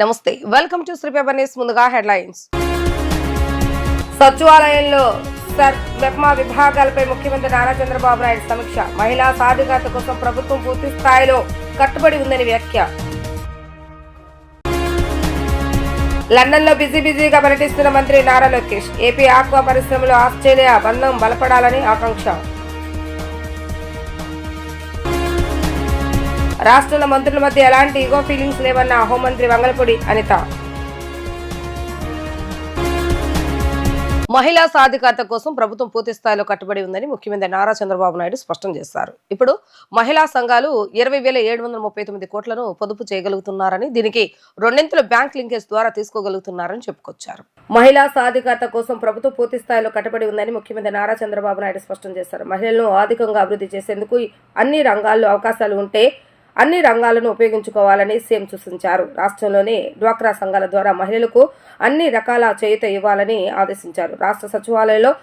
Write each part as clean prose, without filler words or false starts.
నమస్తే, welcome to Sri paper news. ముందుగా headlines. సచివాలయంలో మెప్మా విభాగాలపై ముఖ్యమంత్రి నారా చంద్రబాబు నాయుడు సమీక్ష. మహిళా సాధికారత కోసం ప్రభుత్వం పూర్తి స్థాయిలో కట్టుబడి ఉందని వ్యాఖ్య. లండన్ లో బిజీగా పర్యటిస్తున్న మంత్రి నారా లోకేష్. ఏపీ ఆక్వా పరిశ్రమలో ఆస్ట్రేలియా బంధం బలపడాలని ఆకాంక్ష. రాష్ట్రంలో మంత్రుల మధ్య ఎలాంటి ఈగో ఫీలింగ్స్ లేవన్న హోంమంత్రి వంగలపూడి అనిత. మహిళా సాధికారత కోసం ప్రభుత్వం పూర్తి స్థాయిలో కట్టుబడి ఉందని ముఖ్యమంత్రి నారా చంద్రబాబు నాయుడు స్పష్టం చేశారు. ఇప్పుడు మహిళా సంఘాలు 20,739 కోట్లను పొదుపు చేయగలుగుతున్నారని, దీనికి రెండింతల బ్యాంక్ లింకేజ్ ద్వారా తీసుకోగలుగుతున్నారని చెప్పుకొచ్చారు. మహిళా సాధికారత కోసం ప్రభుత్వం పూర్తి స్థాయిలో కట్టుబడి ఉందని ముఖ్యమంత్రి నారా చంద్రబాబు నాయుడు స్పష్టం చేశారు. మహిళలను ఆర్థికంగా అభివృద్ధి చేసేందుకు అన్ని రంగాల్లో అవకాశాలు ఉంటే అన్ని రంగాలను ఉపయోగించుకోవాలని సీఎం సూచించారు. రాష్ట్రంలోని డ్వాక్రా సంఘాల ద్వారా మహిళలకు అన్ని రకాల చేయూత ఇవ్వాలని ఆదేశించారు. రాష్ట్ర సచివాలయంలో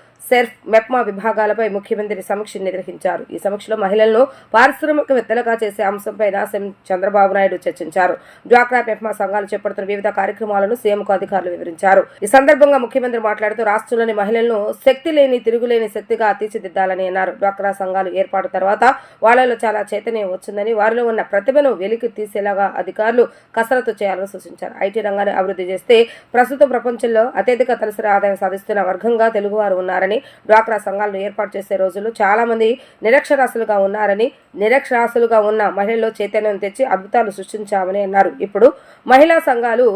మెప్మా విభాగాలపై ముఖ్యమంత్రి సమీక్ష నిర్వహించారు. ఈ సమీక్షలో మహిళలను పారిశ్రామికవేత్తలుగా చేసే అంశంపై సీఎం చంద్రబాబు నాయుడు చర్చించారు. డ్వాక్రా మెప్మా సంఘాలు చేపడుతున్న వివిధ కార్యక్రమాలను సీఎంకు అధికారులు వివరించారు. ఈ సందర్భంగా ముఖ్యమంత్రి మాట్లాడుతూ రాష్ట్రంలోని మహిళలను శక్తి లేని తిరుగులేని శక్తిగా తీర్చిదిద్దాలని అన్నారు. డ్వాక్రా సంఘాలు ఏర్పాటు తర్వాత వాళ్లలో చాలా చైతన్యం వచ్చిందని, వారిలో ఉన్న ప్రతిభను వెలికి తీసేలాగా అధికారులు కసరత్తు చేయాలని సూచించారు. ఐటీ రంగాన్ని అభివృద్ధి చేస్తే ప్రస్తుతం ప్రపంచంలో అత్యధిక తలసరి ఆదాయం సాధిస్తున్న వర్గంగా తెలుగువారు ఉన్నారని, డ్వాక్రా సంఘాలను ఏర్పాటు చేసే రోజుల్లో చాలా మంది నిరక్షరాస్యులుగా ఉన్నారని, నిరక్షరాస్యులుగా ఉన్న మహిళల్లో చైతన్యం తెచ్చి అద్భుతాలు సృష్టించామని అన్నారు. ఇప్పుడు మహిళా సంఘాలు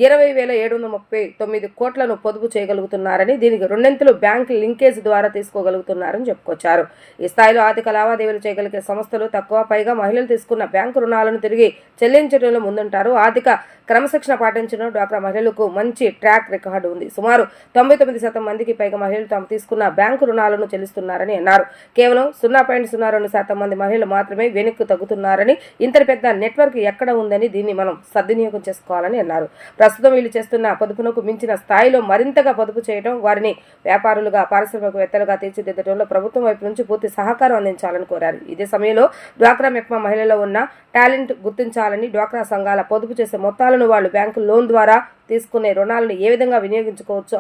20,739 కోట్లను పొదుపు చేయగలుగుతున్నారని, దీనికి రెండింతలు బ్యాంక్ లింకేజ్ ద్వారా తీసుకోగలుగుతున్నారని చెప్పుకొచ్చారు. ఈ స్థాయిలో ఆర్థిక లావాదేవీలు చేయగలిగే సంస్థలు తక్కువ, పైగా మహిళలు తీసుకున్న బ్యాంకు రుణాలను తిరిగి చెల్లించడంలో ముందుంటారు. ఆర్థిక క్రమశిక్షణ పాటించడం డ్వాక్రా మహిళలకు మంచి ట్రాక్ రికార్డు ఉంది. సుమారు 99% మందికి పైగా మహిళలు తాము తీసుకున్న బ్యాంకు రుణాలను చెల్లిస్తున్నారని అన్నారు. కేవలం 0.02% మంది మహిళలు మాత్రమే వెనక్కు తగ్గుతున్నారని, ఇంతటి పెద్ద నెట్వర్క్ ఎక్కడ ఉందని దీన్ని మనం సద్వినియోగం చేసుకోవాలని అన్నారు. ప్రస్తుతం వీళ్ళు చేస్తున్న పొదుపునకు మించిన స్థాయిలో మరింతగా పొదుపు చేయడం, వారిని వ్యాపారులుగా పారిశ్రామికవేత్తలుగా తీర్చిదిద్దడంలో ప్రభుత్వం వైపు నుంచి పూర్తి సహకారం అందించాలని కోరారు. ఇదే సమయంలో డ్వాక్రా మెప్మా మహిళల్లో ఉన్న టాలెంట్ గుర్తించాలని, డ్వాక్రా సంఘాల పొదుపు చేసే మొత్తాలను వాళ్ళు బ్యాంకు లోన్ ద్వారా తీసుకునే రుణాలను ఏ విధంగా వినియోగించుకోవచ్చు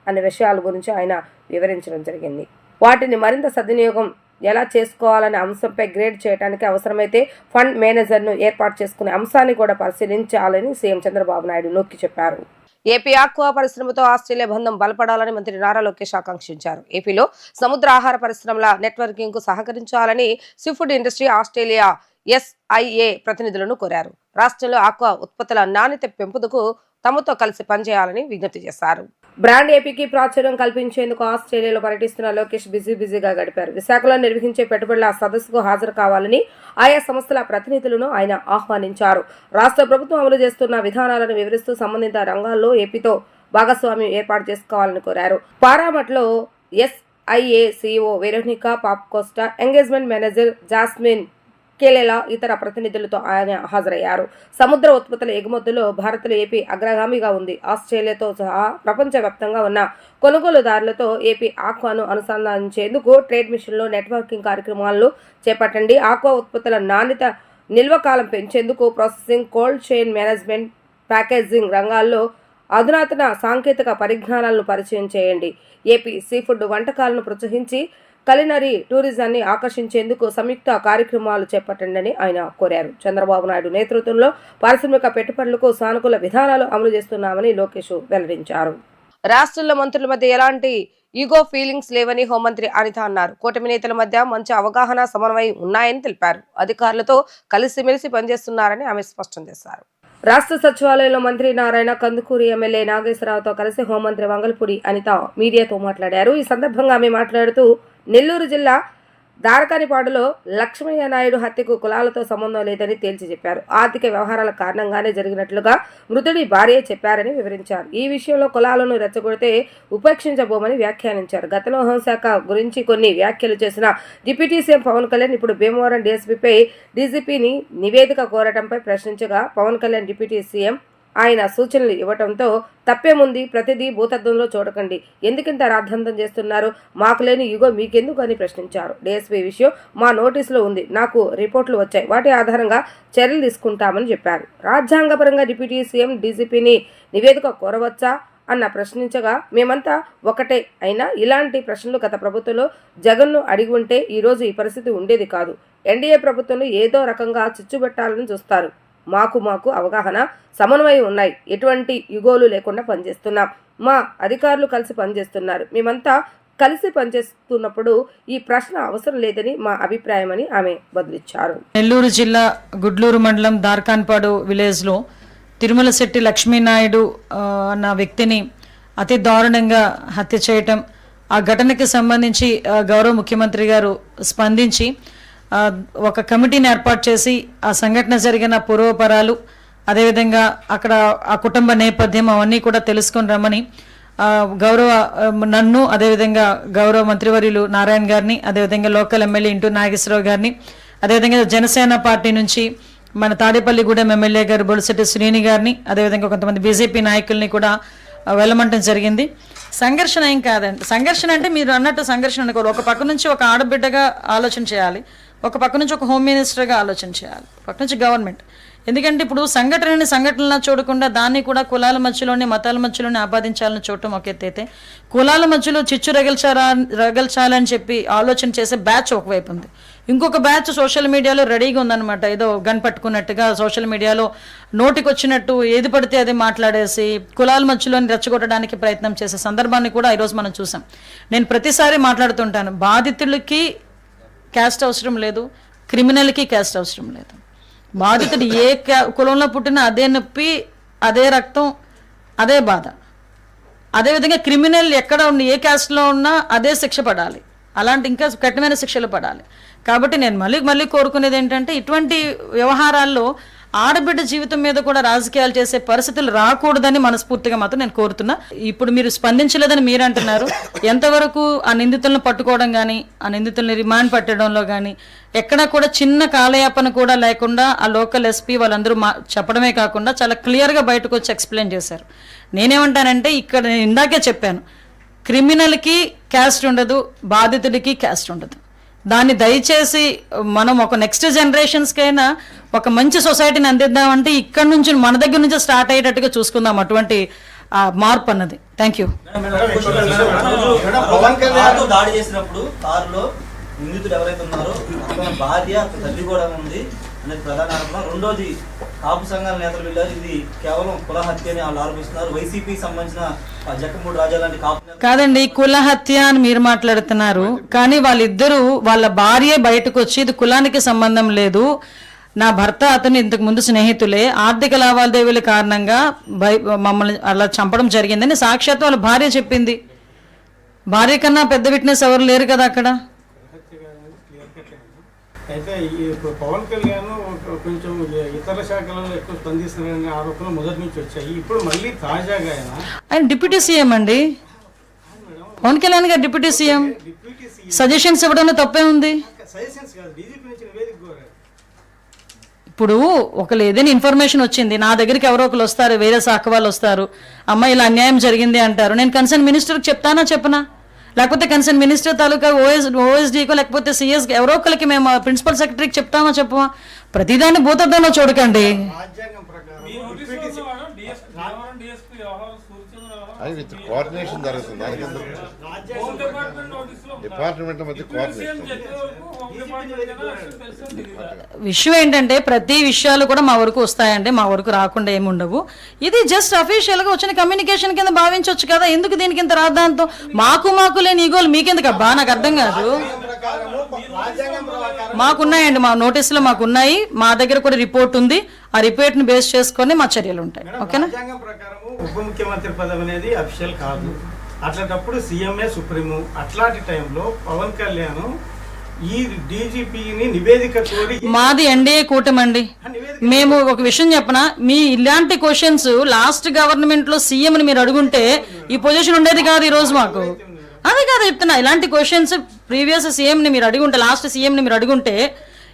అనే విషయాల గురించి ఆయన వివరించడం జరిగింది. వాటిని మరింత సద్వినియోగం ఎలా చేసుకోవాలనే అంశంపై గ్రేడ్ చేయడానికి అవసరమైతే ఫండ్ మేనేజర్ను ఏర్పాటు చేసుకునే అంశాన్ని కూడా పరిశీలించాలని సీఎం చంద్రబాబు నాయుడు నొక్కి చెప్పారు. ఏపీ ఆక్వా పరిశ్రమతో ఆస్ట్రేలియా బంధం బలపడాలని మంత్రి నారా లోకేష్ ఆకాంక్షించారు. ఏపీలో సముద్ర ఆహార పరిశ్రమల నెట్వర్కింగ్ కు సహకరించాలని సీఫుడ్ ఇండస్ట్రీ ఆస్ట్రేలియా SIA ప్రతినిధులను కోరారు. రాష్ట్రంలో ఆక్వా ఉత్పత్తుల నాణ్యత పెంపుదకు తమతో కలిసి పనిచేయాలని విజ్ఞప్తి చేశారు. బ్రాండ్ ఏపీకి ప్రాచుర్యం కల్పించేందుకు ఆస్ట్రేలియాలో పర్యటిస్తున్న లోకేష్ బిజీగా గడిపారు. విశాఖలో నిర్వహించే పెట్టుబడుల సదస్సుకు హాజరు కావాలని ఆయా సంస్థల ప్రతినిధులను ఆయన ఆహ్వానించారు. రాష్ట్ర ప్రభుత్వం అమలు చేస్తున్న విధానాలను వివరిస్తూ సంబంధిత రంగాల్లో ఏపీతో భాగస్వామ్యం ఏర్పాటు చేసుకోవాలని కోరారు. పారామట్లో SIA CEO Veronica Papacosta, engagement manager Jasmine కేలేలా ఇతర ప్రతినిధులతో ఆయన హాజరయ్యారు. సముద్ర ఉత్పత్తుల ఎగుమతుల్లో భారత్లో ఏపీ అగ్రగామిగా ఉంది. ఆస్ట్రేలియాతో సహా ప్రపంచవ్యాప్తంగా ఉన్న కొనుగోలుదారులతో ఏపీ ఆక్వాను అనుసంధానించేందుకు ట్రేడ్ మిషన్లో నెట్వర్కింగ్ కార్యక్రమాలను చేపట్టండి. ఆక్వా ఉత్పత్తుల నాణ్యత, నిల్వకాలం పెంచేందుకు processing, cold chain management, packaging రంగాల్లో అధునాతన సాంకేతిక పరిజ్ఞానాలను పరిచయం చేయండి. ఏపీ సీఫుడ్ వంటకాలను ప్రోత్సహించి కలినరీ టూరిజాన్ని ఆకర్షించేందుకు సంయుక్త కార్యక్రమాలు చేపట్టండి ఆయన కోరారు. చంద్రబాబు నాయుడు నేతృత్వంలో పారిశ్రామిక పెట్టుబడులకు సానుకూల విధానాలు అమలు చేస్తున్నామని లోకేష్ వెల్లడించారు. రాష్ట్రంలో మంత్రుల మధ్య ఎలాంటి ఈగో ఫీలింగ్స్ లేవని హోంమంత్రి అనిత అన్నారు. కూటమి నేతల మధ్య మంచి అవగాహన, సమన్వయం ఉన్నాయని తెలిపారు. అధికారులతో కలిసిమెలిసి పనిచేస్తున్నారని ఆమె స్పష్టం చేశారు. రాష్ట్ర సచివాలయంలో మంత్రి నారాయణ, కందుకూరి ఎమ్మెల్యే నాగేశ్వరరావుతో కలిసి హోంమంత్రి వంగలపూడి అనిత మీడియాతో మాట్లాడారు. ఈ సందర్భంగా ఆమె మాట్లాడుతూ నెల్లూరు జిల్లా దారకానిపాడులో లక్ష్మయ్య నాయుడు హత్యకు కులాలతో సంబంధం లేదని తేల్చి చెప్పారు. ఆర్థిక వ్యవహారాల కారణంగానే జరిగినట్లుగా మృతుడి భార్య చెప్పారని వివరించారు. ఈ విషయంలో కులాలను రెచ్చగొడితే ఉపేక్షించబోమని వ్యాఖ్యానించారు. గతంలో హోంశాఖ గురించి కొన్ని వ్యాఖ్యలు చేసిన డిప్యూటీ సీఎం పవన్ కళ్యాణ్ ఇప్పుడు భీమవరం DSPపై DGPని నివేదిక కోరటంపై ప్రశ్నించగా పవన్ కళ్యాణ్ డిప్యూటీ సీఎం ఆయన సూచనలు ఇవ్వటంతో తప్పేముంది, ప్రతిదీ భూతద్దంలో చూడకండి, ఎందుకింత రాద్ధాంతం చేస్తున్నారు, మాకు లేని యుగో మీకెందుకు అని ప్రశ్నించారు. డీఎస్పీ విషయం మా నోటీసులో ఉంది, నాకు రిపోర్టులు వచ్చాయి, వాటి ఆధారంగా చర్యలు తీసుకుంటామని చెప్పారు. రాజ్యాంగపరంగా డిప్యూటీ సీఎం డీజీపీని నివేదిక కోరవచ్చా అన్న ప్రశ్నించగా, మేమంతా ఒకటే, అయినా ఇలాంటి ప్రశ్నలు గత ప్రభుత్వంలో జగన్ను అడిగి ఉంటే ఈరోజు ఈ పరిస్థితి ఉండేది కాదు. ఎన్డీఏ ప్రభుత్వంలో ఏదో రకంగా చిచ్చుబెట్టాలని చూస్తారు. మాకు అవగాహన, సమన్వయం ఉన్నాయి, ఎటువంటి యుగోలు లేకుండా పనిచేస్తున్నాం, మా అధికారులు కలిసి పనిచేస్తున్నారు, మేమంతా కలిసి పనిచేస్తున్నప్పుడు ఈ ప్రశ్న అవసరం లేదని మా అభిప్రాయమని ఆమె బదులిచ్చారు. నెల్లూరు జిల్లా గుడ్లూరు మండలం దార్కాన్పాడు విలేజ్లో తిరుమల శెట్టి లక్ష్మీనాయుడు అన్న వ్యక్తిని అతి దారుణంగా హత్య చేయటం, ఆ ఘటనకి సంబంధించి గౌరవ ముఖ్యమంత్రి గారు స్పందించి ఒక కమిటీని ఏర్పాటు చేసి ఆ సంఘటన జరిగిన పూర్వపరాలు, అదేవిధంగా అక్కడ ఆ కుటుంబ నేపథ్యం అవన్నీ కూడా తెలుసుకొని రమ్మని గౌరవ నన్ను, అదేవిధంగా గౌరవ మంత్రివర్యులు నారాయణ గారిని, అదేవిధంగా లోకల్ ఎమ్మెల్యే ఇంటూ నాగేశ్వరరావు గారిని, అదేవిధంగా జనసేన పార్టీ నుంచి మన తాడేపల్లిగూడెం ఎమ్మెల్యే గారు బొలిశెట్టి శ్రీని గారిని, అదేవిధంగా కొంతమంది బీజేపీ నాయకుల్ని కూడా వెళ్ళమంటం జరిగింది. సంఘర్షణ ఏం కాదండి. సంఘర్షణ అంటే మీరు అన్నట్టు సంఘర్షణ అనుకోవాలి. ఒక పక్క నుంచి ఒక ఆడబిడ్డగా ఆలోచన చేయాలి, ఒక పక్క నుంచి ఒక హోమ్ మినిస్టర్గా ఆలోచన చేయాలి, పక్క నుంచి గవర్నమెంట్. ఎందుకంటే ఇప్పుడు సంఘటనలా చూడకుండా దాన్ని కూడా కులాల మధ్యలోనే మతాల మధ్యలోనే ఆపాదించాలని చూడటం ఒక ఎత్తైతే, కులాల మధ్యలో చిచ్చు రగల్చాలని చెప్పి ఆలోచన చేసే బ్యాచ్ ఒకవైపు ఉంది. ఇంకొక బ్యాచ్ సోషల్ మీడియాలో రెడీగా ఉందన్నమాట. ఏదో గన్ పట్టుకున్నట్టుగా సోషల్ మీడియాలో నోటికొచ్చినట్టు ఏది పడితే అది మాట్లాడేసి కులాల మధ్యలోని రెచ్చగొట్టడానికి ప్రయత్నం చేసే సందర్భాన్ని కూడా ఈరోజు మనం చూసాం. నేను ప్రతిసారి మాట్లాడుతుంటాను, బాధితులకి క్యాస్ట్ అవసరం లేదు, క్రిమినల్కి క్యాస్ట్ అవసరం లేదు. బాధితుడు ఏ కులంలో పుట్టినా అదే నొప్పి, అదే రక్తం, అదే బాధ. అదేవిధంగా క్రిమినల్ ఎక్కడ ఉన్న ఏ క్యాస్ట్లో ఉన్నా అదే శిక్ష పడాలి, అలాంటి ఇంకా కఠినమైన శిక్షలు పడాలి. కాబట్టి నేను మళ్ళీ కోరుకునేది ఏంటంటే, ఇటువంటి వ్యవహారాల్లో ఆడబిడ్డ జీవితం మీద కూడా రాజకీయాలు చేసే పరిస్థితులు రాకూడదని మనస్ఫూర్తిగా మాత్రం నేను కోరుతున్నా. ఇప్పుడు మీరు స్పందించలేదని మీరు అంటున్నారు. ఎంతవరకు ఆ నిందితులను పట్టుకోవడం కానీ, ఆ నిందితుల్ని రిమాండ్ పెట్టడంలో కానీ ఎక్కడా కూడా చిన్న కాలయాపన కూడా లేకుండా ఆ లోకల్ ఎస్పీ వాళ్ళందరూ చెప్పడమే కాకుండా చాలా క్లియర్గా బయటకు వచ్చి ఎక్స్ప్లెయిన్ చేశారు. నేనేమంటానంటే, ఇక్కడ నేను ఇందాకే చెప్పాను, క్రిమినల్కి క్యాస్ట్ ఉండదు, బాధితుడికి క్యాస్ట్ ఉండదు. దాన్ని దయచేసి మనం ఒక నెక్స్ట్ జనరేషన్స్కైనా ఒక మంచి సొసైటీని అందిద్దామంటే ఇక్కడ నుంచి మన దగ్గర నుంచి స్టార్ట్ అయ్యేటట్టుగా చూసుకుందాం అటువంటి మార్పు అన్నది. Thank you. దాడి చేసినప్పుడు కారులో నిందితుడు ఎవరైతే ఉన్నారో అతని భార్య, తల్లి కూడా ఉంది అనేది ప్రధాన ఆరోపణ. రెండోది కాపు సంఘాల నేతలు వెళ్ళారు, ఇది కేవలం కుల హత్య అని వాళ్ళు ఆరోపిస్తున్నారు. వైసీపీకి సంబంధించిన జక్కమూడి రాజా లాంటి కాపు కాదండి, కుల హత్య అని మీరు మాట్లాడుతున్నారు, కానీ వాళ్ళిద్దరూ వాళ్ళ భార్య బయటకు వచ్చి ఇది కులానికి సంబంధం లేదు, నా భర్త అతను ఇంతకు ముందు స్నేహితులే, ఆర్థిక లావాదేవీల కారణంగా మమ్మల్ని అలా చంపడం జరిగిందని సాక్షాత్ వాళ్ళ భార్య చెప్పింది. భార్య కన్నా పెద్ద విట్నెస్ ఎవరు లేరు కదా అక్కడ. అయితే ఇప్పుడు పవన్ కళ్యాణ్ కొంచెం ఇతర శాఖలలో ఎక్కువ స్పందిస్తున్నారనే ఆరోపణలు మొదటి నుంచి వచ్చాయి. ఇప్పుడు మళ్ళీ తాజాగా ఆయన డిప్యూటీ సీఎం అండి, పవన్ కళ్యాణ్ గారు డిప్యూటీ సీఎం, సజెషన్స్ ఇవ్వడంలో తప్పే ఉంది. ఇప్పుడు ఒకళ్ళు ఏదైనా ఇన్ఫర్మేషన్ వచ్చింది, నా దగ్గరికి ఎవరో ఒకరు వస్తారు, వేరే శాఖ వాళ్ళు వస్తారు, అమ్మ ఇలా అన్యాయం జరిగింది అంటారు, నేను కన్సర్న్ మినిస్టర్కి చెప్తానా చెప్పనా? లేకపోతే కన్సర్న్ మినిస్టర్ తాలూకా ఓఎస్డీకో లేకపోతే సిఎస్ ఎవరో ఒకరికి మేము ప్రిన్సిపల్ సెక్రటరీకి చెప్తామా చెప్పమా? ప్రతిదాన్ని భూతద్దంలో చూడకండి. కోఆర్డినేషన్ జరుగుతుంది, డిపార్ట్మెంట్ మధ్య కోఆర్డినేషన్. విషయం ఏంటంటే ప్రతి విషయాలు కూడా మా వరకు వస్తాయండి, మా వరకు రాకుండా ఏమి ఉండవు. ఇది జస్ట్ అఫీషియల్గా వచ్చిన కమ్యూనికేషన్ కింద భావించవచ్చు కదా. ఎందుకు దీనికి ఇంత రాద్దాంతో? మాకు లేని ఈగోలు మీకెందుకు అబ్బా? నాకు అర్థం కాదు. మాకున్నాయండి, మా నోటీసులో మాకున్నాయి, మా దగ్గర కూడా రిపోర్ట్ ఉంది, ఆ రిపోర్ట్ ని బేస్ చేసుకొని మా చర్యలు ఉంటాయి. ఓకేనా? ఉప ముఖ్యమంత్రి పదవి అనేది అఫీషియల్ కాదు, అట్లాంటప్పుడు సీఎంఏ సుప్రీము. అట్లాంటి టైంలో పవన్ కళ్యాణ్ ఈ డీజీపీని నివేదిక కోరి, మాది ఎన్డీఏ కూటమి అండి. మేము ఒక విషయం చెప్పనా, మీ ఇలాంటి క్వశ్చన్స్ లాస్ట్ గవర్నమెంట్ లో సీఎం ని మీరు అడుగుంటే ఈ పొజిషన్ ఉండేది కాదు ఈ రోజు మాకు. అదే కాదు చెప్తున్నా, ఇలాంటి క్వశ్చన్స్ ప్రీవియస్ సీఎం ని మీరు అడుగుంటే, లాస్ట్ సీఎం ని మీరు అడుగుంటే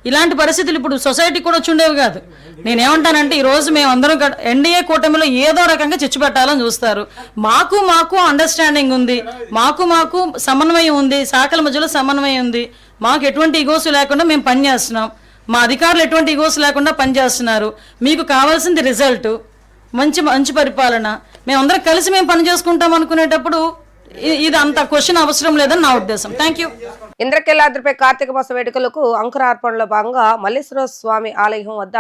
ఇలాంటి పరిస్థితులు ఇప్పుడు సొసైటీ కూడా వచ్చి ఉండేవి కాదు. నేనేమంటానంటే ఈరోజు మేము అందరం ఎన్డీఏ కూటమిలో ఏదో రకంగా చిచ్చు పెట్టాలని చూస్తారు. మాకు అండర్స్టాండింగ్ ఉంది, మాకు సమన్వయం ఉంది, శాఖల మధ్యలో సమన్వయం ఉంది. మాకు ఎటువంటి ఇగోస్ లేకుండా మేము పనిచేస్తున్నాం. మా అధికారులు ఎటువంటి ఇగోస్ లేకుండా పనిచేస్తున్నారు. మీకు కావాల్సింది రిజల్ట్, మంచి పరిపాలన. మేమందరం కలిసి మేము పని చేసుకుంటాం అనుకునేటప్పుడు ఇది అంత క్వశ్చన్ అవసరం లేదని నా ఉద్దేశం. Thank you. ఇంద్రకీలాద్రిపై కార్తీక మాస వేడుకలకు అంకురార్పణలో భాగంగా మల్లేశ్వర స్వామి ఆలయం వద్ద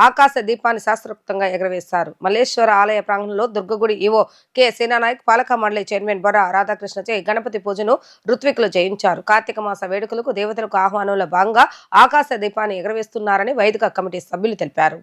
ఆకాశ దీపాన్ని శాస్త్రోక్తంగా ఎగరవేశారు. మల్లేశ్వర ఆలయ ప్రాంగణంలో దుర్గగుడి ఈవో కె సేనానాయక్, పాలక మండలి చైర్మన్ బొర్ర రాధాకృష్ణచే గణపతి పూజను ఋత్వికులు చేయించారు. కార్తీక మాస వేడుకలకు దేవతలకు ఆహ్వానంలో భాగంగా ఆకాశ దీపాన్ని ఎగరవేస్తున్నారని వైదిక కమిటీ సభ్యులు తెలిపారు.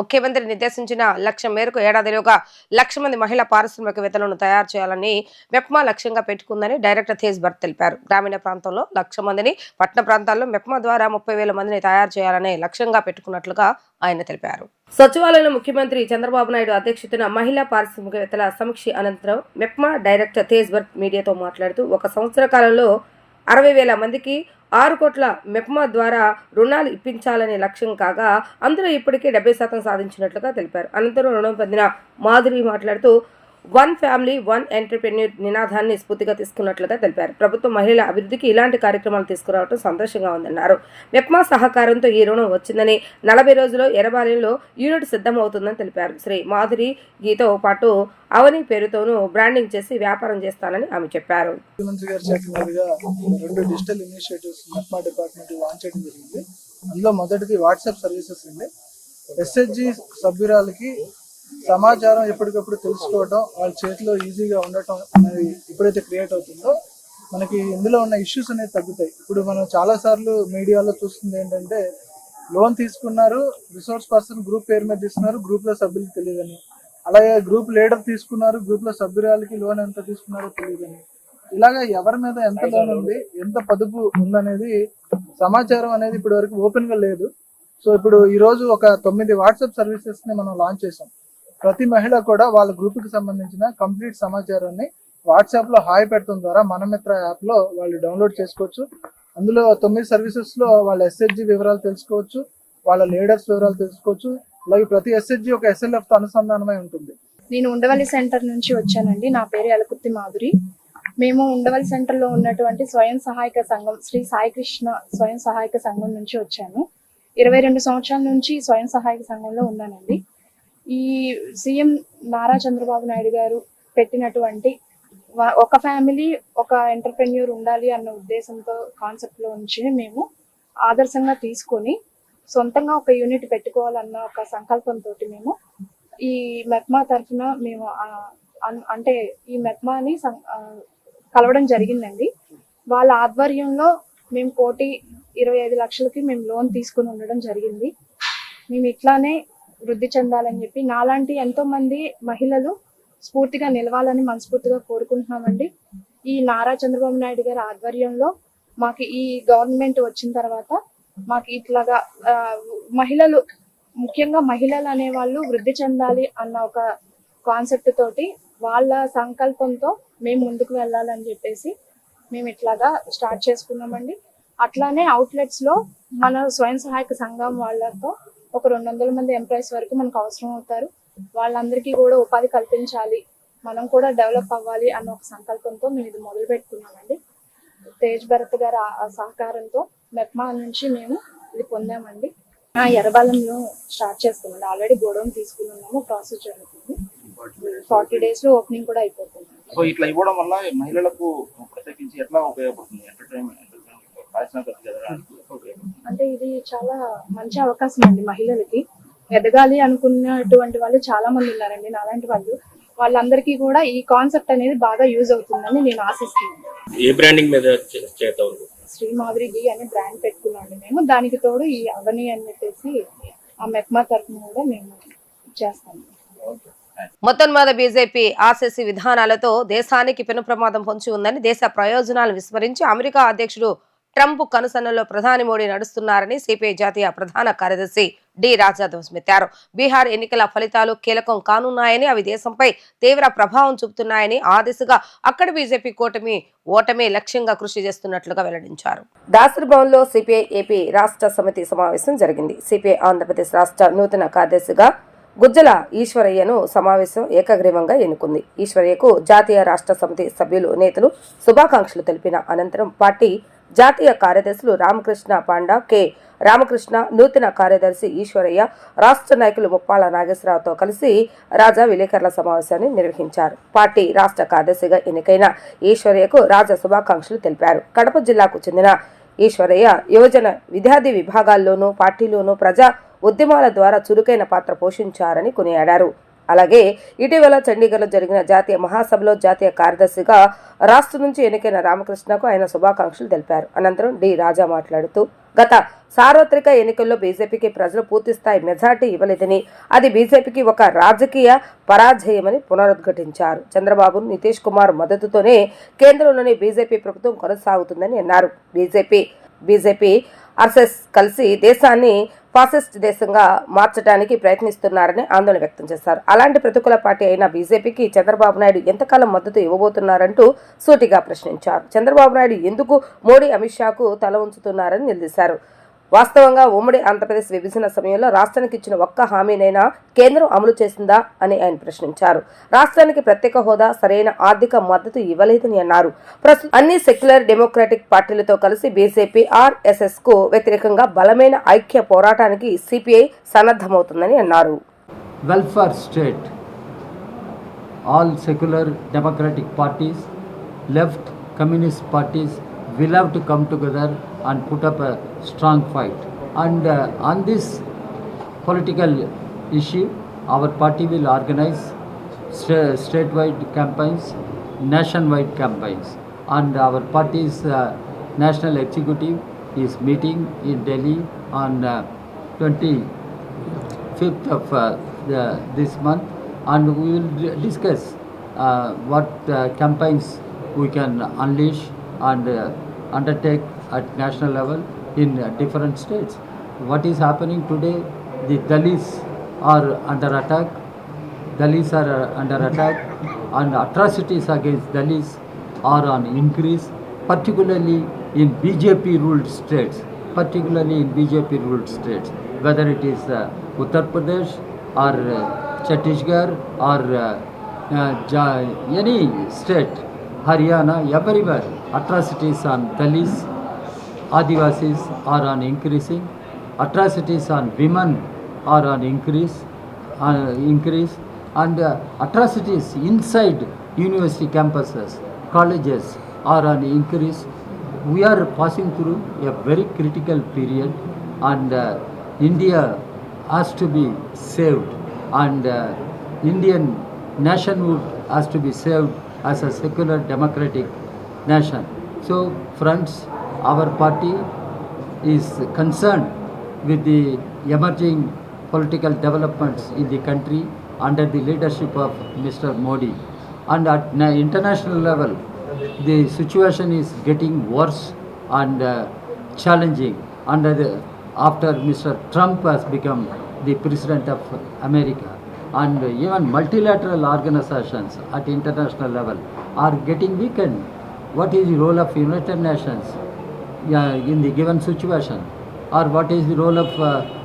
ముఖ్యమంత్రి నిర్దేశించిన లక్ష్యం మేరకు ఏడాదిలోగా 1,00,000 మంది మహిళా పారిశ్రామికవేత్తలను తయారు చేయాలని మెప్మా లక్ష్యంగా పెట్టుకుందని డైరెక్టర్ తేజ్ భరత్ తెలిపారు. గ్రామీణ ప్రాంతంలో 1,00,000 మందిని, పట్టణ ప్రాంతాల్లో మెప్మా ద్వారా 30,000 మందిని తయారు చేయాలని లక్ష్యంగా పెట్టుకున్నట్లుగా ఆయన తెలిపారు. సచివాలయంలో ముఖ్యమంత్రి చంద్రబాబు నాయుడు అధ్యక్షతన మహిళా పారిశ్రామికవేత్తల సమీక్ష అనంతరం మెప్మా డైరెక్టర్ తేజ్ భరత్ మీడియాతో మాట్లాడుతూ 1 సంవత్సర కాలంలో 60,000 మందికి 6 కోట్ల మెప్మా ద్వారా రుణాలు ఇప్పించాలనే లక్ష్యం కాగా అందులో ఇప్పటికే 70% సాధించినట్లుగా తెలిపారు. అనంతరం రుణం పొందిన మాధురి మాట్లాడుతూ 1 ఫ్యామిలీ 1 ఎంటర్‌ప్రెన్యూర్ నినాదాన్ని స్ఫూర్తిగా తీసుకున్నట్లుగా తెలిపారు. ప్రభుత్వం మహిళల అభివృద్ధికి ఇలాంటి కార్యక్రమాలు తీసుకురావడం సంతోషంగా ఉందన్నారు. మెప్మా సహకారంతో ఈ రుణం వచ్చిందని 40 రోజుల్లో ఎర్రబాలెంలో యూనిట్ సిద్ధమవుతుందని తెలిపారు. శ్రీ మాధురి గీతో పాటు అవని పేరుతోనూ బ్రాండింగ్ చేసి వ్యాపారం చేస్తానని ఆమె చెప్పారు. ముఖ్యమంత్రి గారి చేతుల మీదుగా 2 digital initiatives MEPMA department launch చేయడం జరిగింది. అందులో మొదటిది వాట్సాప్ సర్వీసెస్ అండి. ఎస్హెచ్జి సభ్యురాలకి సమాచారం ఎప్పటికప్పుడు తెలుసుకోవడం, వాళ్ళ చేతిలో ఈజీగా ఉండటం అనేది ఎప్పుడైతే క్రియేట్ అవుతుందో మనకి ఇందులో ఉన్న ఇష్యూస్ అనేది తగ్గుతాయి. ఇప్పుడు మనం చాలాసార్లు మీడియాలో చూస్తుంది ఏంటంటే లోన్ తీసుకున్నారు, రిసోర్స్ పర్సన్ గ్రూప్ పేరు మీద తీసుకున్నారు, గ్రూప్లో సభ్యులకు తెలియదని, అలాగే గ్రూప్ లీడర్ తీసుకున్నారు, గ్రూప్లో సభ్యురాలకి లోన్ ఎంత తీసుకున్నారో తెలియదని, ఇలాగా ఎవరి మీద ఎంత లోన్ ఉంది, ఎంత పొదుపు ఉందనేది సమాచారం అనేది ఇప్పటి వరకు ఓపెన్గా లేదు. సో ఇప్పుడు ఈరోజు ఒక 9 వాట్సాప్ సర్వీసెస్ని మనం లాంచ్ చేసాం. ప్రతి మహిళ కూడా వాళ్ళ గ్రూప్కి సంబంధించిన కంప్లీట్ సమాచారాన్ని వాట్సాప్లో హాయ్ పెట్టడం ద్వారా మనమిత్ర యాప్లో వాళ్ళు డౌన్లోడ్ చేసుకోవచ్చు. అందులో 9 సర్వీసెస్లో వాళ్ళ ఎస్హెచ్జి వివరాలు తెలుసుకోవచ్చు, వాళ్ళ లీడర్స్ వివరాలు తెలుసుకోవచ్చు. అలాగే ప్రతి ఎస్హెచ్జి ఒక ఎస్ఎల్ఎఫ్తో అనుసంధానమై ఉంటుంది. నేను ఉండవల్లి సెంటర్ నుంచి వచ్చానండి. నా పేరు ఎలకుర్తి మాధురి. మేము ఉండవల్లి సెంటర్లో ఉన్నటువంటి స్వయం సహాయక సంఘం శ్రీ సాయికృష్ణ స్వయం సహాయక సంఘం నుంచి వచ్చాను. 22 సంవత్సరాల నుంచి స్వయం సహాయక సంఘంలో ఉన్నానండి. ఈ సీఎం నారా చంద్రబాబు నాయుడు గారు పెట్టినటువంటి ఒక ఫ్యామిలీ ఒక ఎంటర్‌ప్రెన్యూర్ ఉండాలి అన్న ఉద్దేశంతో కాన్సెప్ట్లో నుంచి మేము ఆదర్శంగా తీసుకొని సొంతంగా ఒక యూనిట్ పెట్టుకోవాలన్న ఒక సంకల్పంతో మేము ఈ మెప్మా తరఫున మేము అంటే ఈ మెప్మాని కలవడం జరిగిందండి. వాళ్ళ ఆధ్వర్యంలో మేము 1,25 లక్షలకి మేము లోన్ తీసుకుని ఉండడం జరిగింది. మేము ఇట్లానే వృద్ధి చెందాలని చెప్పి నాలాంటి ఎంతో మంది మహిళలు స్ఫూర్తిగా నిలవాలని మనస్ఫూర్తిగా కోరుకుంటున్నామండి. ఈ నారా చంద్రబాబు నాయుడు గారి ఆధ్వర్యంలో మాకు ఈ గవర్నమెంట్ వచ్చిన తర్వాత మాకు ఇట్లాగా మహిళలు, ముఖ్యంగా మహిళలు అనేవాళ్ళు వృద్ధి చెందాలి అన్న ఒక కాన్సెప్ట్ తోటి వాళ్ళ సంకల్పంతో మేము ముందుకు వెళ్ళాలని చెప్పేసి మేము ఇట్లాగా స్టార్ట్ చేసుకున్నామండి. అట్లానే అవుట్లెట్స్ లో మన స్వయం సహాయక సంఘం వాళ్ళతో ఒక 200 మంది ఎంప్లాయీస్ వరకు మనకు అవసరం అవుతారు. వాళ్ళందరికీ కూడా ఉపాధి కల్పించాలి, మనం కూడా డెవలప్ అవ్వాలి అన్న ఒక సంకల్పంతో మేము ఇది మొదలు పెట్టుకున్నామండి. తేజ్ భరత్ గారి సహకారంతో మెప్మా నుంచి మేము ఇది పొందామండి. ఎర్రబాలెంలో స్టార్ట్ చేస్తామండి. ఆల్రెడీ గోడౌన్ తీసుకుని ఉన్నాము, ప్రాసెస్ జరుగుతుంది. 40 days లో ఓపెనింగ్ కూడా అయిపోతుంది. సో ఇట్లా ఇవ్వడం వల్ల మహిళలకు ప్రత్యేకించి ఎట్లా ఉపయోగపడుతుంది? ఎంటర్టైన్మెంట్ అంటే ఇది చాలా మంచి అవకాశం అండి. మహిళలకి ఎదగాలి అనుకున్నటువంటి వాళ్ళు చాలా మంది ఉన్నారండి నాలాంటి వాళ్ళు. వాళ్ళందరికీ కూడా ఈ కాన్సెప్ట్ అనేది బాగా యూజ్ అవుతుందని నేను ఆశిస్తున్నాను. ఏ బ్రాండింగ్ మీద చేద్దాం? శ్రీ మాధురి ఘీ అనే బ్రాండ్ పెట్టుకున్నాండి మేము. దానికి తోడు ఈ అవని అని చెప్పేసి ఆ మెప్మా తరఫున కూడా మేము చేస్తాము. మొత్తంమీద బీజేపీ ఆర్సీసీ విధానాలతో దేశానికి పెను ప్రమాదం పొంచి ఉందని, దేశ ప్రయోజనాలు విస్మరించి అమెరికా అధ్యక్షుడు ట్రంప్ కనుసన్నల్లో ప్రధాని మోడీ నడుస్తున్నారని సిపిఐ జాతీయ ప్రధాన కార్యదర్శి డి రాజా ధ్వజమెత్తారు. బీహార్ ఎన్నికల ఫలితాలు కీలకం కానున్నాయని, అవి దేశంపై తీవ్ర ప్రభావం చూపుతున్నాయని, ఆ దిశగా అక్కడి బీజేపీ ఓటమే లక్ష్యంగా కృషి చేస్తున్నట్లుగా వెల్లడించారు. దాసరి భవన్ లో సిపిఐ ఏపీ రాష్ట్ర సమితి సమావేశం జరిగింది. సిపిఐ ఆంధ్రప్రదేశ్ రాష్ట్ర నూతన కార్యదర్శిగా గుజ్జల ఈశ్వరయ్యను సమావేశం ఏకగ్రీవంగా ఎన్నుకుంది. ఈశ్వరయ్యకు జాతీయ రాష్ట్ర సమితి సభ్యులు, నేతలు శుభాకాంక్షలు తెలిపిన అనంతరం పార్టీ జాతీయ కార్యదర్శులు రామకృష్ణ పాండా, కె రామకృష్ణ, నూతన కార్యదర్శి ఈశ్వరయ్య, రాష్ట్ర నాయకులు ముప్పాల నాగేశ్వరరావుతో కలిసి రాజా విలేకరుల సమావేశాన్ని నిర్వహించారు. పార్టీ రాష్ట్ర కార్యదర్శిగా ఎన్నికైన ఈశ్వరయ్యకు రాజా శుభాకాంక్షలు తెలిపారు. కడప జిల్లాకు చెందిన ఈశ్వరయ్య యువజన విద్యార్థి విభాగాల్లోనూ పార్టీలోనూ ప్రజా ఉద్యమాల ద్వారా చురుకైన పాత్ర పోషించారని కొనియాడారు. అలాగే ఇటీవల చండీగఢ్లో జరిగిన జాతీయ మహాసభలో జాతీయ కార్యదర్శిగా రాష్ట్రం నుంచి ఎన్నికైన రామకృష్ణకు ఆయన శుభాకాంక్షలు తెలిపారు. అనంతరం డి రాజా మాట్లాడుతూ, గత సార్వత్రిక ఎన్నికల్లో బీజేపీకి ప్రజలు పూర్తిస్థాయి మెజార్టీ ఇవ్వలేదని, అది బీజేపీకి ఒక రాజకీయ పరాజయమని పునరుద్ఘాటించారు. చంద్రబాబు, నితీష్ కుమార్ మద్దతుతోనే కేంద్రంలోని బీజేపీ ప్రభుత్వం కొనసాగుతుందని అన్నారు. బీజేపీ ఆర్ఎస్ఎస్ కలిసి దేశాన్ని ఫాసిస్ట్ దేశంగా మార్చడానికి ప్రయత్నిస్తున్నారని ఆందోళన వ్యక్తం చేశారు. అలాంటి ప్రతికూల పార్టీ అయిన బీజేపీకి చంద్రబాబు నాయుడు ఎంతకాలం మద్దతు ఇవ్వబోతున్నారంటూ సూటిగా ప్రశ్నించారు. చంద్రబాబు నాయుడు ఎందుకు మోడీ, అమిత్ షాకు తల ఉంచుతున్నారని నిలదీశారు. వాస్తవంగా ఉమ్మడి ఆంధ్రప్రదేశ్ విభజన సమయంలో రాష్ట్రానికి ఇచ్చిన ఒక్క హామీనైనా కేంద్రం అమలు చేసిందా అని ఆయన ప్రశ్నించారు. రాష్ట్రానికి ప్రత్యేక హోదా, సరైన ఆర్థిక మద్దతు ఇవ్వలేదని అన్నారు. ప్రస్తుతం అన్ని సెక్యులర్ డెమోక్రాటిక్ పార్టీలతో కలిసి బీజేపీ ఆర్ఎస్ఎస్ కు వ్యతిరేకంగా బలమైన ఐక్య పోరాటానికి సిపిఐ సన్నద్ధమవుతుందని అన్నారు. Welfare state, all secular democratic parties, left communist parties will have to come together and put up a strong fight. And on this political issue, our party will organize statewide campaigns, nationwide campaigns. And our party's national executive is meeting in Delhi on 25th of this month, and we will discuss what campaigns we can unleash and undertake at national level in different states. What is happening today? The Dalits are under attack. And atrocities against Dalits are on increase, particularly in BJP-ruled states. Whether it is Uttar Pradesh or Chhattisgarh or any state, Haryana, everywhere, atrocities on Dalits, Adivasis are on increasing. Atrocities on women are on increase, and atrocities inside university campuses, colleges are on increase. We are passing through a very critical period, and India has to be saved, and Indian nationhood has to be saved as a secular democratic nation. So friends, our party is concerned with the emerging political developments in the country under the leadership of Mr. Modi. And at international level, the situation is getting worse and challenging after Mr. Trump has become the president of America. And even multilateral organizations at international level are getting weakened. What is the role of United Nations in the given situation? Or what is the role of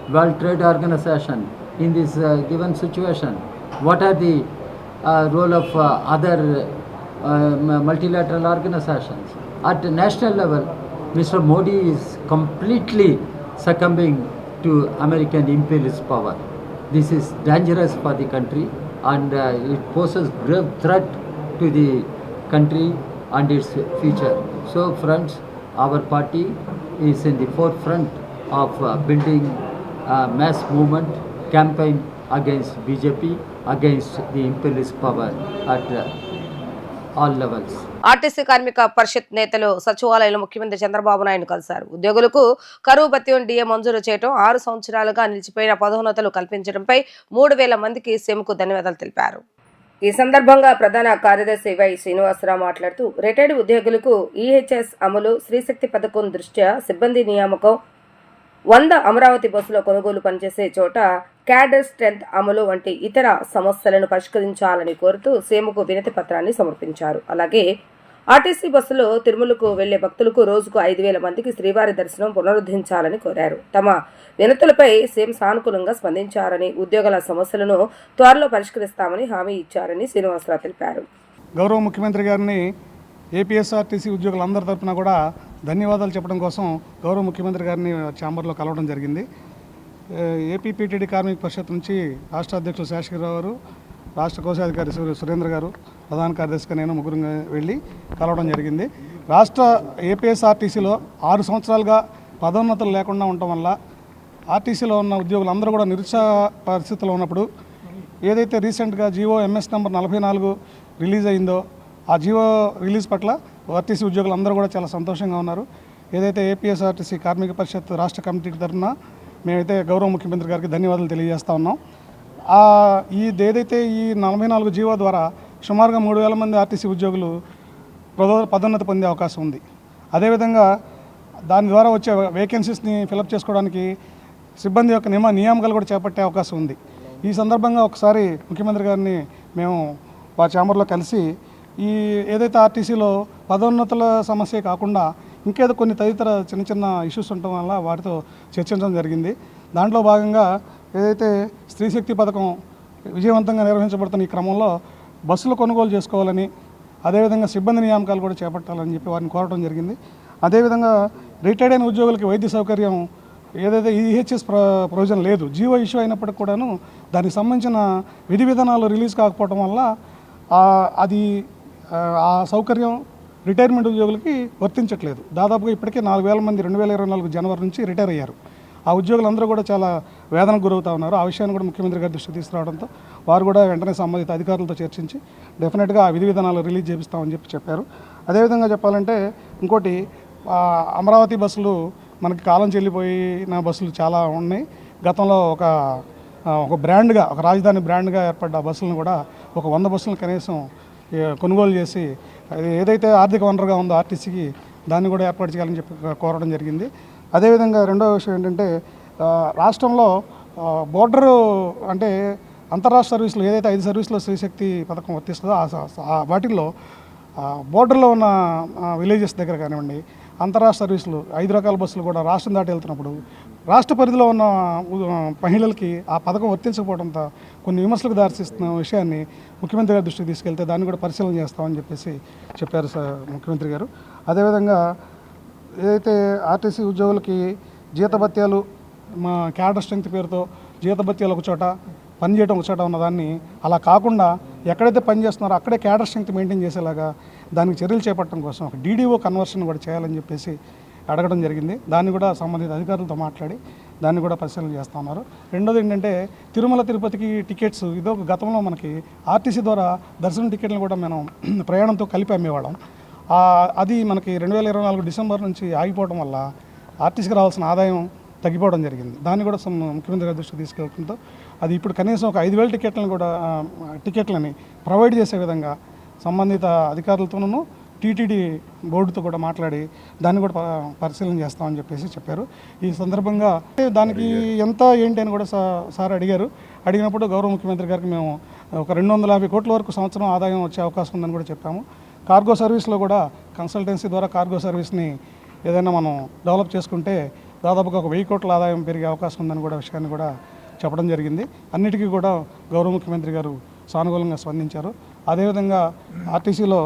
World Trade Organization in this given situation? What are the role of other multilateral organizations? At the national level, Mr. Modi is completely succumbing to American imperialist power. This is dangerous for the country, and it poses grave threat to the country and its future. So friends, our party is in the forefront of building a mass movement campaign against BJP, against the imperialist power at all levels. RTC కార్మిక పరిషత్ నేతలు సచివాలయంలో ముఖ్యమంత్రి చంద్రబాబు నాయుడు కలిశారు. ఉద్యోగులకు కరువు భత్యం DA మంజూరు చేయడం, 6 సంవత్సరాలుగా నిలిచిపోయిన పదోన్నతులు కల్పించడంపై 3000 మందికి సీఎంకు ధన్యవాదాలు తెలిపారు. ఈ సందర్భంగా ప్రధాన కార్యదర్శి వై శ్రీనివాసరావు మాట్లాడుతూ రిటైర్డ్ ఉద్యోగులకు ఈహెచ్ఎస్ అమలు, స్త్రీశక్తి పథకం దృష్ట్యా సిబ్బంది నియామకం, 100 అమరావతి బస్సులో కొనుగోలు పనిచేసే చోట క్యాడర్ స్ట్రెంత్ అమలు వంటి ఇతర సమస్యలను పరిష్కరించాలని కోరుతూ సీఎంకు వినతి పత్రాన్ని సమర్పించారు. అలాగే ఆర్టీసీ బస్సులో తిరుమలకు వెళ్లే భక్తులకు రోజుకు 5000 మందికి శ్రీవారి దర్శనం పునరుద్ధరించాలని కోరారు. తమ వినతులపై సీఎం సానుకూలంగా స్పందించారని, ఉద్యోగుల సమస్యలను త్వరలో పరిష్కరిస్తామని హామీ ఇచ్చారని శ్రీనివాసరావు తెలిపారు. గౌరవ ముఖ్యమంత్రి గారిని ఏపీఎస్ఆర్టీసీ ఉద్యోగులందరి తరఫున కూడా ధన్యవాదాలు చెప్పడం కోసం గౌరవ ముఖ్యమంత్రి గారిని ఛాంబర్లో కలవడం జరిగింది. ఏపీపీటీడీ కార్మిక పరిషత్ నుంచి రాష్ట్ర అధ్యక్షులు శేషగిరిరావు గారు, రాష్ట్ర కోశాధికారి సురేంద్ర గారు, ప్రధాన కార్యదర్శిగా నేను ముగ్గురు వెళ్ళి కలవడం జరిగింది. రాష్ట్ర ఏపీఎస్ఆర్టీసీలో 6 సంవత్సరాలుగా పదోన్నతులు లేకుండా ఉండటం వల్ల ఆర్టీసీలో ఉన్న ఉద్యోగులందరూ కూడా నిరుత్సాహ పరిస్థితుల్లో ఉన్నప్పుడు ఏదైతే రీసెంట్గా జీవో ఎంఎస్ నెంబర్ 44 రిలీజ్ అయిందో ఆ జీవో రిలీజ్ పట్ల ఆర్టీసీ ఉద్యోగులందరూ కూడా చాలా సంతోషంగా ఉన్నారు. ఏదైతే ఏపీఎస్ఆర్టీసీ కార్మిక పరిషత్ రాష్ట్ర కమిటీ తరఫున మేమైతే గౌరవ ముఖ్యమంత్రి గారికి ధన్యవాదాలు తెలియజేస్తూ ఉన్నాం. ఏదైతే ఈ 44 జీవో ద్వారా సుమారుగా 3000 మంది ఆర్టీసీ ఉద్యోగులు పదోన్నతి పొందే అవకాశం ఉంది. అదేవిధంగా దాని ద్వారా వచ్చే వేకెన్సీస్ని ఫిలప్ చేసుకోవడానికి సిబ్బంది యొక్క నియామకాలు కూడా చేపట్టే అవకాశం ఉంది. ఈ సందర్భంగా ఒకసారి ముఖ్యమంత్రి గారిని మేము వారి ఛాంబర్లో కలిసి ఏదైతే ఆర్టీసీలో పదోన్నతుల సమస్య కాకుండా ఇంకేదో కొన్ని తదితర చిన్న చిన్న ఇష్యూస్ ఉండటం వల్ల వారితో చర్చించడం జరిగింది. దాంట్లో భాగంగా ఏదైతే స్త్రీశక్తి పథకం విజయవంతంగా నిర్వహించబడుతున్న ఈ క్రమంలో బస్సులు కొనుగోలు చేసుకోవాలని, అదేవిధంగా సిబ్బంది నియామకాలు కూడా చేపట్టాలని చెప్పి వారిని కోరడం జరిగింది. అదేవిధంగా రిటైర్డ్ అయిన ఉద్యోగులకి వైద్య సౌకర్యం ఏదైతే ఈహెచ్ఎస్ ప్రొవిజన్ లేదు, జీవో ఇష్యూ అయినప్పటికి కూడాను దానికి సంబంధించిన విధి విధానాలు రిలీజ్ కాకపోవడం వల్ల ఆ సౌకర్యం రిటైర్మెంట్ ఉద్యోగులకి వర్తించట్లేదు. దాదాపుగా ఇప్పటికే 4000 మంది 2024 జనవరి నుంచి రిటైర్ అయ్యారు. ఆ ఉద్యోగులందరూ కూడా చాలా వేదనకు గురవుతూ ఉన్నారు. ఆ విషయాన్ని కూడా ముఖ్యమంత్రి గారి దృష్టికి తీసుకురావడంతో వారు కూడా వెంటనే సంబంధిత అధికారులతో చర్చించి డెఫినెట్గా ఆ విధి విధానాలు రిలీజ్ చేపిస్తామని చెప్పారు. అదేవిధంగా చెప్పాలంటే ఇంకోటి, అమరావతి బస్సులు మనకి కాలం చెల్లిపోయిన బస్సులు చాలా ఉన్నాయి. గతంలో ఒక బ్రాండ్గా, ఒక రాజధాని బ్రాండ్గా ఏర్పడ్డ బస్సులను కూడా ఒక 100 బస్సులను కనీసం కొనుగోలు చేసి ఏదైతే ఆర్థిక వనరుగా ఉందో ఆర్టీసీకి దాన్ని కూడా ఏర్పాటు చేయాలని చెప్పి కోరడం జరిగింది. అదేవిధంగా రెండో విషయం ఏంటంటే, రాష్ట్రంలో బోర్డరు అంటే అంతర్రాష్ట్ర సర్వీసులు ఏదైతే 5 సర్వీసులో స్త్రీశక్తి పథకం వర్తిస్తుందో వాటిల్లో బోర్డర్లో ఉన్న విలేజెస్ దగ్గర కానివ్వండి, అంతర్రాష్ట్ర సర్వీసులు 5 రకాల బస్సులు కూడా రాష్ట్రం దాటి వెళ్తున్నప్పుడు రాష్ట్ర పరిధిలో ఉన్న మహిళలకి ఆ పథకం వర్తించకపోవడంతో కొన్ని విమర్శలకు దారితీస్తున్న విషయాన్ని ముఖ్యమంత్రి గారి దృష్టికి తీసుకెళ్తే దాన్ని కూడా పరిశీలన చేస్తామని చెప్పేసి చెప్పారు ముఖ్యమంత్రి గారు. అదేవిధంగా ఏదైతే ఆర్టీసీ ఉద్యోగులకి జీతభత్యాలు, మా క్యాడర్ స్ట్రెంగ్త్ పేరుతో జీతభత్యాలు ఒక చోట, పనిచేయడం ఒక చోట ఉన్నదాన్ని అలా కాకుండా ఎక్కడైతే పని చేస్తున్నారో అక్కడే క్యాడర్ స్ట్రెంగ్త్ మెయింటైన్ చేసేలాగా దానికి చర్యలు చేపట్టడం కోసం ఒక డీడీఓ కన్వర్షన్ కూడా చేయాలని చెప్పేసి అడగడం జరిగింది. దాన్ని కూడా సంబంధిత అధికారులతో మాట్లాడి దాన్ని కూడా పరిశీలన చేస్తూ ఉన్నారు. రెండోది ఏంటంటే, తిరుమల తిరుపతికి టికెట్స్ ఇదొక గతంలో మనకి ఆర్టీసీ ద్వారా దర్శనం టికెట్లను కూడా మనం ప్రయాణంతో కలిపి అమ్మేవాళ్ళం. అది మనకి 2024 డిసెంబర్ నుంచి ఆగిపోవడం వల్ల ఆర్టీసీకి రావాల్సిన ఆదాయం తగ్గిపోవడం జరిగింది. దాన్ని కూడా ముఖ్యమంత్రి గారి దృష్టికి తీసుకెళ్తుందో అది ఇప్పుడు కనీసం ఒక 5000 టికెట్లని ప్రొవైడ్ చేసే విధంగా సంబంధిత అధికారులతోనూ టీటీడీ బోర్డుతో కూడా మాట్లాడి దాన్ని కూడా పరిశీలన చేస్తామని చెప్పేసి చెప్పారు. ఈ సందర్భంగా దానికి ఎంత ఏంటి అని కూడా సార్ అడిగారు. అడిగినప్పుడు గౌరవ ముఖ్యమంత్రి గారికి మేము ఒక 250 కోట్ల వరకు సంవత్సరం ఆదాయం వచ్చే అవకాశం ఉందని కూడా చెప్పాము. కార్గో సర్వీస్లో కూడా కన్సల్టెన్సీ ద్వారా కార్గో సర్వీస్ని ఏదైనా మనం డెవలప్ చేసుకుంటే దాదాపుగా ఒక 1000 కోట్ల ఆదాయం పెరిగే అవకాశం ఉందని కూడా విషయాన్ని కూడా చెప్పడం జరిగింది. అన్నిటికీ కూడా గౌరవ ముఖ్యమంత్రి గారు సానుకూలంగా స్పందించారు. అదేవిధంగా ఆర్టీసీలో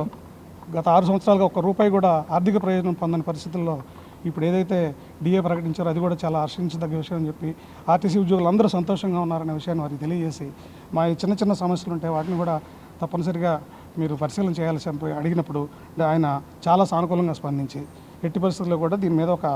గత 6 సంవత్సరాలుగా ఒక్క రూపాయి కూడా ఆర్థిక ప్రయోజనం పొందని పరిస్థితుల్లో ఇప్పుడు ఏదైతే డిఏ ప్రకటించారో అది కూడా చాలా హర్షించదగ్గ విషయం అని చెప్పి ఆర్టీసీ ఉద్యోగులు అందరూ సంతోషంగా ఉన్నారనే విషయాన్ని వారికి తెలియజేసి మా ఈ చిన్న చిన్న సమస్యలు ఉంటే వాటిని కూడా తప్పనిసరిగా మీరు పరిశీలన చేయాల్సి అడిగినప్పుడు ఆయన చాలా సానుకూలంగా స్పందించి ఎట్టి పరిస్థితుల్లో కూడా దీని మీద ఒక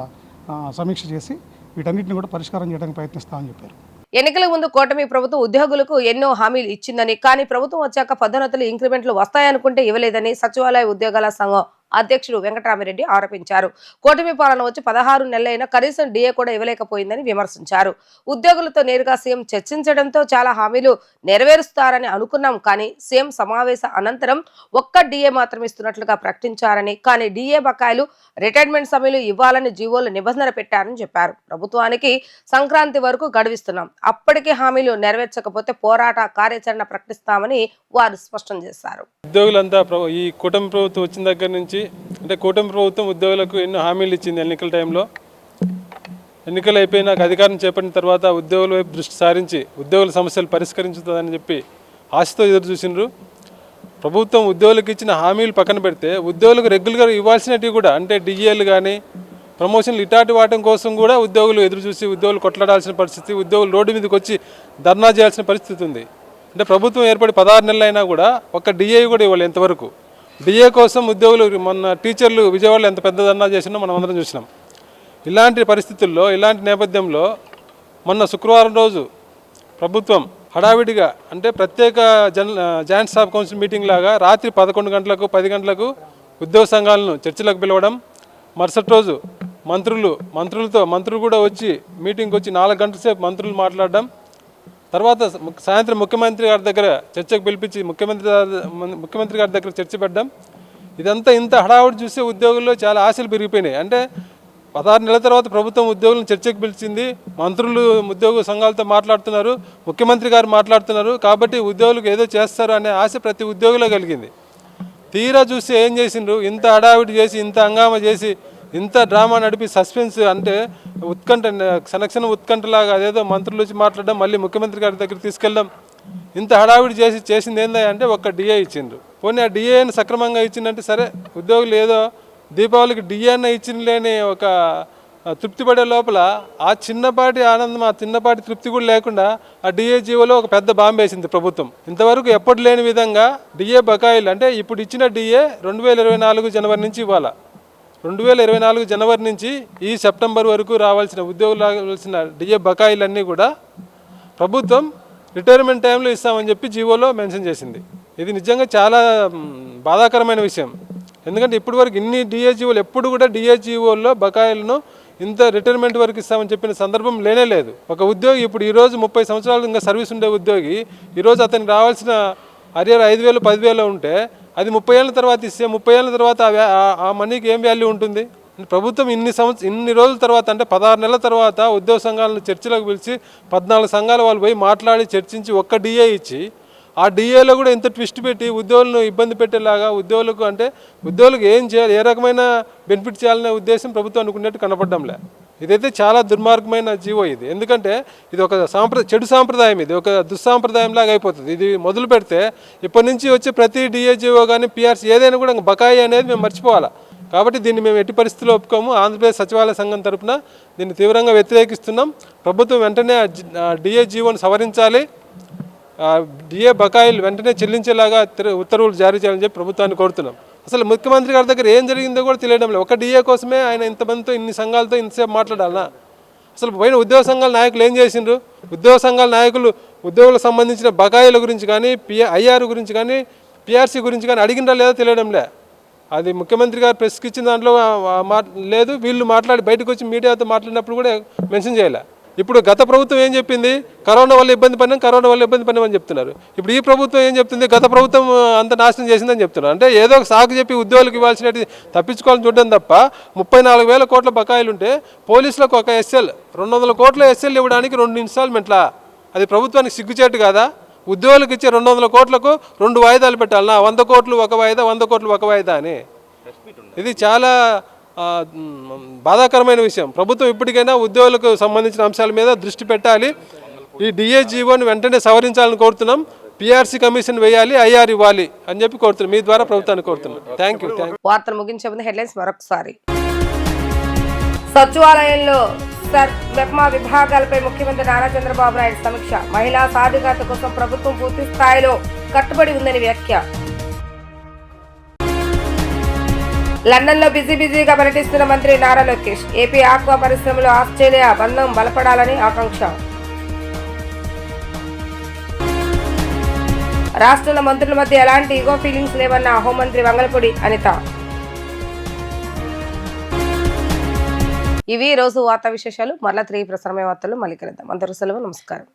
సమీక్ష చేసి వీటన్నిటిని కూడా పరిష్కారం చేయడానికి ప్రయత్నిస్తామని చెప్పారు. ఎన్నికల ముందు కూటమి ప్రభుత్వం ఉద్యోగులకు ఎన్నో హామీలు ఇచ్చిందని, కానీ ప్రభుత్వం వచ్చాక పదోన్నతులు ఇంక్రిమెంట్లు వస్తాయనుకుంటే ఇవ్వలేదని సచివాలయ ఉద్యోగాల సంఘం అధ్యక్షుడు వెంకటరామిరెడ్డి ఆరోపించారు. కూటమి పాలన వచ్చి 16 నెలలైనా కనీసం డిఏ కూడా ఇవ్వలేకపోయిందని విమర్శించారు. ఉద్యోగులతో నేరుగా సీఎం చర్చించడంతో చాలా హామీలు నెరవేరుస్తారని అనుకున్నాం, కానీ సీఎం సమావేశ అనంతరం ఒక్క డిఏ మాత్రం ఇస్తున్నట్లుగా ప్రకటించారని, కానీ డిఏ బకాయిలు రిటైర్మెంట్ సమయంలో ఇవ్వాలని జీవోలు నిబంధన పెట్టారని చెప్పారు. ప్రభుత్వానికి సంక్రాంతి వరకు గడువిస్తున్నాం, అప్పటికే హామీలు నెరవేర్చకపోతే పోరాట కార్యాచరణ ప్రకటిస్తామని వారు స్పష్టం చేశారు. ఉద్యోగులంతా ఈ కూటమి ప్రభుత్వం వచ్చిన దగ్గర నుంచి అంటే కూటమి ప్రభుత్వం ఉద్యోగులకు ఎన్నో హామీలు ఇచ్చింది. ఎన్నికల టైంలో ఎన్నికలు అయిపోయినాక అధికారం చేపట్టిన తర్వాత ఉద్యోగుల వైపు దృష్టి సారించి ఉద్యోగుల సమస్యలు పరిష్కరించుతుందని చెప్పి ఆశతో ఎదురు చూసినారు. ప్రభుత్వం ఉద్యోగులకు ఇచ్చిన హామీలు పక్కన పెడితే ఉద్యోగులకు రెగ్యులర్గా ఇవ్వాల్సినవి కూడా అంటే డిఏలు కానీ ప్రమోషన్లు ఇటాటి వాటం కోసం కూడా ఉద్యోగులు ఎదురు చూసి ఉద్యోగులు కొట్లాడాల్సిన పరిస్థితి, ఉద్యోగులు రోడ్డు మీదకి వచ్చి ధర్నా చేయాల్సిన పరిస్థితి ఉంది. అంటే ప్రభుత్వం ఏర్పడి 16 నెలలైనా కూడా ఒక్క డిఏ కూడా ఇవ్వాలి. ఎంతవరకు డిఏ కోసం ఉద్యోగులు మొన్న టీచర్లు విజయవాడలో ఎంత పెద్ద ధర్నా చేసినా మనం అందరం చూసినాం. ఇలాంటి పరిస్థితుల్లో ఇలాంటి నేపథ్యంలో మొన్న శుక్రవారం రోజు ప్రభుత్వం హడావిడిగా అంటే ప్రత్యేక జాయింట్ స్టాఫ్ కౌన్సిల్ మీటింగ్ లాగా రాత్రి 11 గంటలకు 10 గంటలకు ఉద్యోగ సంఘాలను చర్చలకు పిలవడం, మరుసటి రోజు మంత్రులు కూడా వచ్చి మీటింగ్కి వచ్చి 4 గంటల సేపు మంత్రులు మాట్లాడడం, తర్వాత సాయంత్రం ముఖ్యమంత్రి గారి దగ్గర చర్చకు పిలిపించి ముఖ్యమంత్రి గారి దగ్గర చర్చ పెట్టడం, ఇదంతా ఇంత హడావుడి చూస్తే ఉద్యోగుల్లో చాలా ఆశలు పెరిగిపోయినాయి. అంటే 16 నెలల తర్వాత ప్రభుత్వం ఉద్యోగులను చర్చకు పిలిచింది, మంత్రులు ఉద్యోగ సంఘాలతో మాట్లాడుతున్నారు, ముఖ్యమంత్రి గారు మాట్లాడుతున్నారు, కాబట్టి ఉద్యోగులకు ఏదో చేస్తారు అనే ఆశ ప్రతి ఉద్యోగిలో కలిగింది. తీరా చూస్తే ఏం చేసిండ్రు, ఇంత హడావిడి చేసి ఇంత హంగామా చేసి ఇంత డ్రామా నడిపి సస్పెన్స్ అంటే ఉత్కంఠ సెలక్షన్ ఉత్కంఠలాగా అదేదో మంత్రులు వచ్చి మాట్లాడడం, మళ్ళీ ముఖ్యమంత్రి గారి దగ్గర తీసుకెళ్ళడం, ఇంత హడావిడి చేసింది ఏందా అంటే ఒక్క డిఏ ఇచ్చిండ్రు. పోనీ ఆ డిఏని సక్రమంగా ఇచ్చిందంటే సరే, ఉద్యోగులు ఏదో దీపావళికి డిఏ అన్న ఇచ్చినలేని ఒక తృప్తి పడే లోపల ఆ చిన్నపాటి ఆనందం, ఆ చిన్నపాటి తృప్తి కూడా లేకుండా ఆ డిఏ జీవోలో ఒక పెద్ద బాంబు వేసింది ప్రభుత్వం. ఇంతవరకు ఎప్పుడు లేని విధంగా డిఏ బకాయిలు అంటే ఇప్పుడు ఇచ్చిన డిఏ 2024 జనవరి నుంచి ఇవ్వాలా. 2024 జనవరి నుంచి ఈ సెప్టెంబర్ వరకు రావాల్సిన ఉద్యోగులు రావాల్సిన డిఏ బకాయిలన్నీ కూడా ప్రభుత్వం రిటైర్మెంట్ టైంలో ఇస్తామని చెప్పి జీవోలో మెన్షన్ చేసింది. ఇది నిజంగా చాలా బాధాకరమైన విషయం. ఎందుకంటే ఇప్పటి వరకు ఇన్ని డిఏ జీవోలు ఎప్పుడు కూడా డిఏ జీవోల్లో బకాయిలను ఇంత రిటైర్మెంట్ వరకు ఇస్తామని చెప్పిన సందర్భం లేనే లేదు. ఒక ఉద్యోగి ఇప్పుడు ఈరోజు 30 సంవత్సరాలు ఇంకా సర్వీస్ ఉండే ఉద్యోగి ఈరోజు అతనికి రావాల్సిన అరియర్ 5,000 10,000 ఉంటే అది 30 ఏళ్ళ తర్వాత ఇస్తే 30 ఏళ్ళ తర్వాత ఆ మనీకి ఏం వాల్యూ ఉంటుంది? ప్రభుత్వం ఇన్ని రోజుల తర్వాత అంటే 16 నెలల తర్వాత ఉద్యోగ సంఘాలను చర్చలకు పిలిచి 14 సంఘాల వాళ్ళు పోయి మాట్లాడి చర్చించి ఒక్క డిఏ ఇచ్చి ఆ డిఏలో కూడా ఇంత ట్విస్ట్ పెట్టి ఉద్యోగులను ఇబ్బంది పెట్టేలాగా ఉద్యోగులకు ఏం చేయాలి, ఏ రకమైన బెనిఫిట్ చేయాలనే ఉద్దేశం ప్రభుత్వం అనుకున్నట్టు కనపడడంలే. ఇదైతే చాలా దుర్మార్గమైన జీవో ఇది. ఎందుకంటే ఇది ఒక చెడు సాంప్రదాయం, ఇది ఒక దుస్సాంప్రదాయం లాగా అయిపోతుంది. ఇది మొదలు పెడితే ఇప్పటి నుంచి వచ్చే ప్రతి డిఏ జీవో కానీ పిఆర్సీ ఏదైనా కూడా బకాయి అనేది మేము మర్చిపోవాలి. కాబట్టి దీన్ని మేము ఎట్టి పరిస్థితుల్లో ఒప్పుకోము. ఆంధ్రప్రదేశ్ సచివాలయ సంఘం తరఫున దీన్ని తీవ్రంగా వ్యతిరేకిస్తున్నాం. ప్రభుత్వం వెంటనే డిఏ జీవోను సవరించాలి, డిఏ బకాయిలు వెంటనే చెల్లించేలాగా ఉత్తర్వులు జారీ చేయాలని చెప్పి ప్రభుత్వాన్ని కోరుతున్నాం. అసలు ముఖ్యమంత్రి గారి దగ్గర ఏం జరిగిందో కూడా తెలియడం లేదు. ఒక డిఏ కోసమే ఆయన ఇంతమందితో ఇన్ని సంఘాలతో ఇంతసేపు మాట్లాడాలనా? అసలు పోయిన ఉద్యోగ సంఘాల నాయకులు ఏం చేసిండ్రు? ఉద్యోగ సంఘాల నాయకులు ఉద్యోగులకు సంబంధించిన బకాయిల గురించి కానీ ఐఆర్ గురించి కానీ పిఆర్సీ గురించి కానీ అడిగినరా లేదో తెలియడం లే. అది ముఖ్యమంత్రి గారు ప్రెస్కి ఇచ్చిన దాంట్లో లేదు. వీళ్ళు మాట్లాడి బయటకు వచ్చి మీడియాతో మాట్లాడినప్పుడు కూడా మెన్షన్ చేయలే. ఇప్పుడు గత ప్రభుత్వం ఏం చెప్పింది? కరోనా వల్ల ఇబ్బంది పడినామని చెప్తున్నారు. ఇప్పుడు ఈ ప్రభుత్వం ఏం చెప్తుంది? గత ప్రభుత్వం అంత నాశనం చేసిందని చెప్తున్నారు. అంటే ఏదో ఒక సాకు చెప్పి ఉద్యోగులకు ఇవ్వాల్సినట్టు తప్పించుకోవాలని చూడడం తప్ప 34,000 కోట్ల బకాయిలు ఉంటే పోలీసులకు ఒక ఎస్ఎల్ 200 కోట్ల ఎస్ఎల్ ఇవ్వడానికి 2 ఇన్స్టాల్మెంట్లా? అది ప్రభుత్వానికి సిగ్గుచేటు కాదా? ఉద్యోగులకు ఇచ్చే 200 కోట్లకు 2 వాయిదాలు పెట్టాలన్నా? 100 కోట్లు ఒక వాయిదా, 100 కోట్లు ఒక వాయిదా అని. ఇది చాలా బాధాకరమైన విషయం. ప్రభుత్వం ఇప్పటికైనా ఉద్యోగులకు సంబంధించిన అంశాల మీద దృష్టి పెట్టాలి. ఈ డిఏ జీవోని వెంటనే సవరించాలని కోరుతున్నాం. పిఆర్సీ కమిషన్ వేయాలి, ఐఆర్ ఇవ్వాలి అని చెప్పి కోరుతున్నాను. మీ ద్వారా ప్రభుత్వాన్ని కోరుతున్నాను. Thank you. వార్తలు ముగించే ముందు హెడ్లైన్స్ మరొకసారి. సచివాలయంలో మెప్మా విభాగాలపై ముఖ్యమంత్రి నారా చంద్రబాబు నాయుడు సమీక్ష. మహిళా సాధికారత కోసం ప్రభుత్వం పూర్తి స్థాయిలో కట్టుబడి ఉందని వ్యాఖ్య. లండన్ లో బిజీగా పర్యటిస్తున్న మంత్రి నారా లోకేష్. ఏపీ ఆక్వా పరిశ్రమలో ఆస్ట్రేలియా బంధం బలపడాలని ఆకాంక్ష. రాష్ట్రాల మంత్రుల మధ్య ఎలాంటి ఈగో ఫీలింగ్స్ లేవన్న హోంమంత్రి వంగలపూడి అనిత. ఇవి రోజు వార్తా విశేషాలు. మరలా 3 ప్రసారమైన వార్తలు మళ్ళీ కలుద్దాం. అందరూ సెలవు. నమస్కారం.